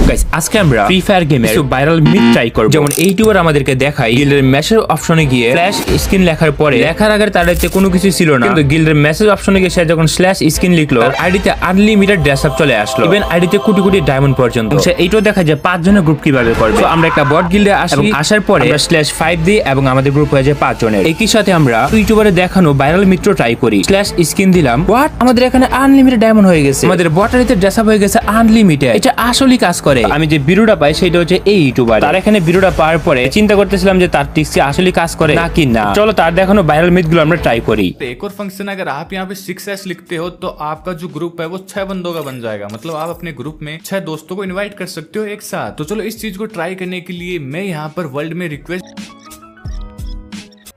Guys আজকে আমরা free fire গেমের কিছু ভাইরাল মিথ ট্রাই করব। যেমন ইউটিউবার আমাদেরকে দেখায় গিল্ডের মেসেজ অপশনে গিয়ে স্ল্যাশ স্ক্রিন লেখার পরে লেখার আগে তার কাছে কোনো কিছু ছিল না, কিন্তু গিল্ডের মেসেজ অপশনে গিয়ে সে যখন স্ল্যাশ স্ক্রিন লিখলো আইডিতে আনলিমিটেড ড্রেস আপ চলে আসলো, ইভেন আইডিতে কোটি কোটি ডায়মন্ড পর্যন্ত। সে এইটাও দেখা যায় 5 জনের গ্রুপ কিভাবে করবে। তো আমরা একটা বট গিল্ডে আসি এবং আসার পরে আমরা স্ল্যাশ 5 দিই এবং আমাদের গ্রুপ হয়ে যায় 5 জনের। একই সাথে আমরা ইউটিউবারে দেখানো ভাইরাল মিথ ট্রাই করি। স্ল্যাশ স্ক্রিন দিলাম, হোয়াট, আমাদের এখানে আনলিমিটেড ডায়মন্ড হয়ে গেছে, আমাদের বট আইডিতে ড্রেস আপ হয়ে গেছে আনলিমিটেড। এটা আসলেই কাজ করে। আমি যে ভিডিওটা পাই সেটা হচ্ছে এই ইউটিউবার, তার এখানে ভিডিওটা পাওয়ার পরে চিন্তা করতেছিলাম যে তার টিক্স আসলে কাজ করে নাকি না। চলো তার দেখানো ভাইরাল মিথ গুলো আমরা ट्राई करी। एक और फंक्शन, अगर आप यहाँ पे 6S लिखते हो तो आपका जो ग्रुप है वो 6 बंदों का बन जाएगा। मतलब आप अपने ग्रुप में 6 दोस्तों को इनवाइट कर सकते हो एक साथ। तो चलो इस चीज को ट्राई करने के लिए मैं यहाँ पर वर्ल्ड में रिक्वेस्ट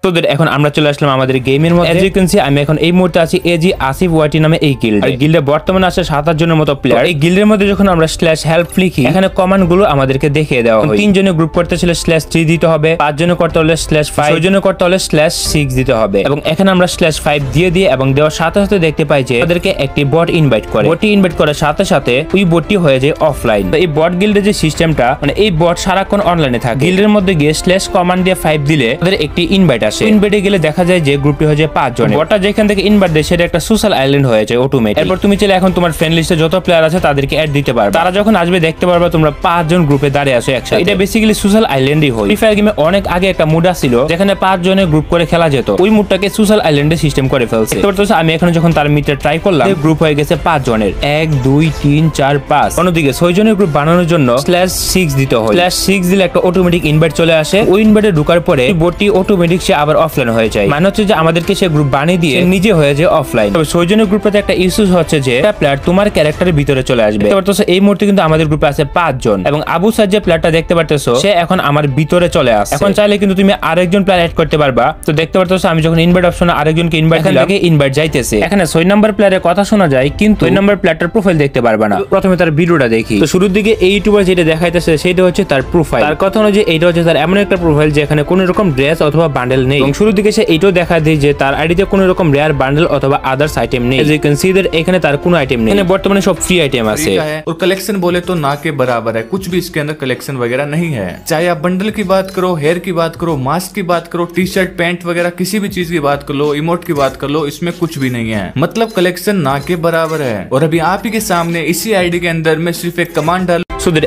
তোদের এখন আমরা চলে আসলাম আমাদের গেমের মধ্যে। এজ ইউ ক্যান সি আমি এখন এই মুহূর্তে আছি এজি আসিফ ওয়াটি নামে এই গিল্ড। এই গিল্ডে বর্তমানে আছে 7-8 জনের মতো প্লেয়ার। এই গিল্ডের মধ্যে যখন আমরা স্ল্যাশ হেল্প লিখি এখানে কমান্ড গুলো আমাদেরকে দেখিয়ে দেওয়া হয়। 3 জনের গ্রুপ করতে হলে স্ল্যাশ 3 দিতে হবে, 5 জনের করতে হলে স্ল্যাশ 5, 6 জনের করতে হলে স্ল্যাশ 6 দিতে হবে। এবং এখানে আমরা স্ল্যাশ 5 দিয়ে এবং দেওয়ার সাথে সাথে দেখতে পাই যে আমাদেরকে একটি বট ইনভাইট করে। বটটি ইনভাইট করার সাথে সাথে ওই বটটি হয়ে যায় অফলাইন। তো এই বট গিল্ডের যে সিস্টেমটা, মানে এই বট সারাক্ষণ অনলাইনে থাকে। গিল্ডের মধ্যে গিয়ে স্ল্যাশ কমান্ড দিয়ে 5 দিলে ওদের একটি ইনভাইট আসে। ইনভাইটে গেলে দেখা যায় যে গ্রুপটি হয়ে যায় 5 জন। বটটা যেখান থেকে ইনভাইট দেয় সেটা একটা সোশ্যাল আইল্যান্ড হয়ে যায় অটোমেটিক। এরপর তুমি চাইলে এখন তোমার ফ্রেন্ড লিস্টে যত প্লেয়ার আছে তাদেরকে অ্যাড দিতে পারবে। তারা যখন আসবে দেখতে পারবে তোমরা 5 জন গ্রুপে দাঁড়িয়ে আছো একসাথে। এটা বেসিক্যালি সোশ্যাল আইল্যান্ডই হয়। ফ্রি ফায়ার গেমে অনেক আগে একটা মুড ছিল যেখানে 5 জনের গ্রুপ করে খেলা যেত। ওই মুডটাকে সোশ্যাল আইল্যান্ডে সিস্টেম করে ফেলছে। তো আমি এখন যখন তার মিটার ট্রাই করলাম, গ্রুপ হয়ে গেছে 5 জনের, 1 2 3 4 5। অন্যদিকে 6 জনের গ্রুপ বানানোর জন্য স্ল্যাশ 6 দিতে হয়। স্ল্যাশ 6 দিলে একটা অটোমেটিক ইনভাইট চলে আসে। ওই ইনভাইটে ঢোকার পরে বটটি অটোমেটিক সে আবার অফলাইন হয়ে যায়। মানে হচ্ছে যে আমাদেরকে সে গ্রুপ বানিয়ে দিয়ে নিজে হয়ে যায় অফলাইন। তবে 6 জনের গ্রুপে একটা ইস্যুস হচ্ছে যে একটা প্লেয়ার তোমার ক্যারেক্টারের ভিতরে চলে আসবে। তো এই মুহূর্তে কিন্তু আমাদের গ্রুপে আছে 5 জন এবং আবু সাদ যে প্লেয়ারটা দেখতে পারতেছো সে এখন আমার ভিতরে চলে আসছে। এখন চাইলে কিন্তু তুমি আরেকজন প্লেয়ার অ্যাড করতে পারবা। তো দেখতে পারতেছো আমি যখন ইনভাইট অপশনে আরেকজনকে ইনভাইট দিলাম, ইনভাইট যাইতেছে। এখানে 6 নাম্বার প্লেয়ারের কথা শোনা যায় কিন্তু 6 নাম্বার প্লেয়ারটার প্রোফাইল দেখতে পারবা না। প্রথমে তার ভিডিওটা দেখি। তো শুরুর দিকে এই ইউটিউবার যেটা দেখাইতেছে সেটা হচ্ছে তার প্রোফাইল। তার কথা অনুযায়ী এইটা হচ্ছে তার এমন একটা প্রোফাইল যেখানে কোনো রকম ড্রেস অথবা বান্ডেল নেই। এবং শুরুর দিকে সে এইটাও দেখা দেয় যে তার আইডিতে কোনো রকম রেয়ার বান্ডেল অথবা আদার্স আইটেম নেই। As you can see that এখানে তার কোনো আইটেম নেই। এখানে বর্তমানে সব ফ্রি आइटम আছে। और कलेक्शन बोले तो ना के बराबर है। कुछ भी इसके अंदर कलेक्शन वगैरह नहीं है। चाहे आप बंडल की बात करो, हेयर की बात करो, मास्क की बात करो, टी शर्ट पैंट वगैरह किसी भी चीज की बात कर लो, इमोट की बात कर लो, इसमें कुछ भी नहीं है। मतलब कलेक्शन ना के बराबर है। और अभी आप ही के सामने इसी आईडी के अंदर मैं सिर्फ एक कमांड डाल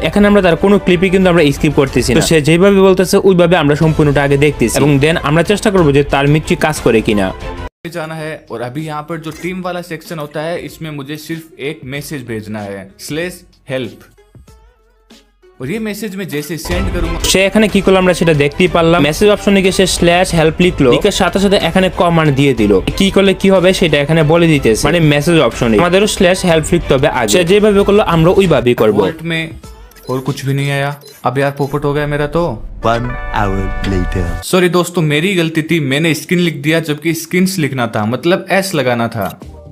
এখানে আমরা তার কোনো ক্লিপই কিন্তু আমরা স্কিপ করতেছি না। সে যেভাবে বলতেছে ওইভাবে আমরা সম্পূর্ণটা আগে দেখতেছি এবং দেন আমরা চেষ্টা করব যে তার মিথ্যি কাজ করে কিনা जाना है। और अभी यहाँ पर जो टीम वाला सेक्शन होता है इसमें मुझे सिर्फ एक मैसेज भेजना है /help। और ये मैसेज में जैसे सेंड करूंगा সে এখানে কি করলো আমরা সেটা দেখতেই পারলাম। মেসেজ অপশনে গিয়ে সে /help লিখলো, লিখার সাথে সাথে এখানে কমান্ড দিয়ে দিল। কি করলে কি হবে সেটা এখানে বলে দিতেছে, মানে মেসেজ অপশনে আমাদেরও /help লিখতে হবে আগে। সে যেভাবে করলো আমরা ওইভাবেই করব। वोल्ट में और कुछ भी नहीं आया। अब यार पोपट हो गया मेरा तो। 1 hour later। सॉरी दोस्तों, मेरी गलती थी, मैंने स्किन लिख दिया जबकि स्किन्स लिखना था, मतलब एस लगाना था।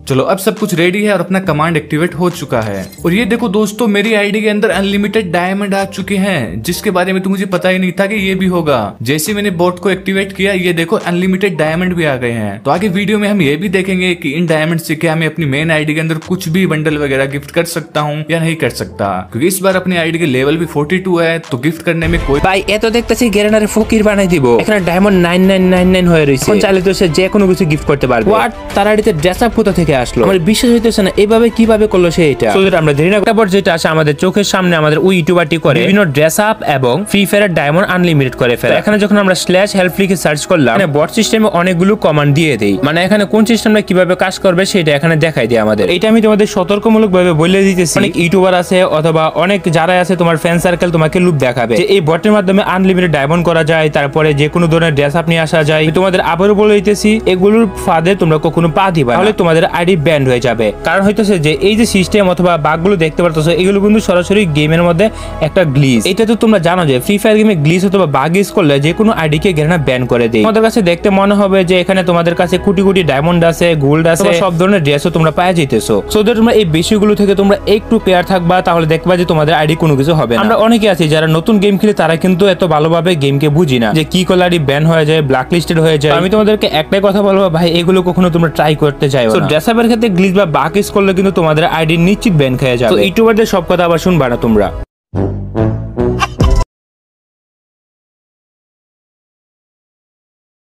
चलो अब सब कुछ रेडी है और अपना कमांड एक्टिवेट हो चुका है। और ये देखो दोस्तों, मेरी आईडी के अंदर अनलिमिटेड डायमंड आ चुके हैं, जिसके बारे में तो मुझे पता ही नहीं था कि ये भी होगा। जैसे मैंने बोट को एक्टिवेट किया ये देखो अनलिमिटेड डायमंड भी आ गए हैं। तो आगे वीडियो में हम ये भी देखेंगे कि इन डायमंड से क्या मैं अपनी मेन आईडी के अंदर कुछ भी बंडल वगैरह गिफ्ट कर सकता हूँ या नहीं कर सकता, क्योंकि इस बार अपनी आईडी के लेवल भी 42 है, तो गिफ्ट करने में कोई ভাই এত দেখতেছি গেরেনারে ফকির বানাই দিব। এখানে ডায়মন্ড 9999 হয়ে রইছে। কোন চাইলে তো সে যে কোনো কিছু গিফট করতে পারবে। হোয়াট, তার আইডিতে ড্রেস আপ কোথা থেকে আসলো? আমার বিশ্বাস হইতেছে না এইভাবে কিভাবে করলো সে এটা। তো আমরা দেরি না তারপর যেটা আসে আমাদের চোখের সামনে আমাদের ওই ইউটিউবারটি করে বিভিন্ন ড্রেস আপ এবং ফ্রি ফায়ারের ডায়মন্ড আনলিমিটেড করে ফেলে। এখানে যখন আমরা /help লিখে সার্চ করলাম মানে বট সিস্টেমে অনেকগুলো কমান্ড দিয়ে দেই, মানে এখানে কোন সিস্টেমটা কিভাবে কাজ করবে সেটা এখানে দেখাই দেয় আমাদের। এটা আমি তোমাদের সতর্কমূলক ভাবে বলে দিতেছি। অনেক ইউটিউবার আছে অথবা অনেক যারা আছে তোমার ফ্রেন্ড সার্কেল তোমাকে লুপ দেখাবে যে এই বটের মাধ্যমে আনলিমিটেড ডায়মন্ড করা যায়, তারপরে যে কোনো ধরনের ড্রেস আপ নিয়ে আসা যায়। তোমাদের আবারও বলে দিতেছি এগুলোর ফাঁদে তোমরা কখনো পা দিবা, তাহলে তোমাদের আইডি ব্যান্ড হয়ে যাবে। কারণ হইতেছে যে এই যে সিস্টেম অথবা বাগগুলো দেখতে পারতেছো এগুলো কিন্তু সরাসরি গেমের মধ্যে একটা গ্লিচ। এটা তো তোমরা জানো যে ফ্রি ফায়ার গেমে গ্লিচ অথবা বাগ ইউজ করলে যে কোনো আইডি কে গেরেনা ব্যান করে দেয়। তোমাদের কাছে দেখতে মনে হবে যে এখানে তোমাদের কাছে কোটি কোটি ডায়মন্ড আছে, গোল্ড আছে, সব ধরনের ড্রেসও তোমরা পাওয়া যাইতেছো। সো তোমরা এই বিষয়গুলো থেকে তোমরা একটু কেয়ার থাকবা, তাহলে দেখবা যে তোমাদের আইডি কোনো কিছু হবে না। আমরা অনেকে আছি যারা নতুন গেম খেলে তারা কিন্তু এত ভালোভাবে গেমকে বুঝি না যে কি করলে আইডি ব্যান হয়ে যায়, ব্ল্যাক লিস্টেড হয়ে যায়। আমি তোমাদেরকে একটাই কথা বলবো ভাই, এগুলো কখনো তোমরা ট্রাই করতে যাও না। ড্রেস আপের ক্ষেত্রে গ্লিচ বা বাগ ইউজ করলে কিন্তু তোমাদের আইডি নিশ্চিত ব্যান খেয়ে যাবে। তো ইউটিউবারদের সব কথা আবার শুনবা না তোমরা।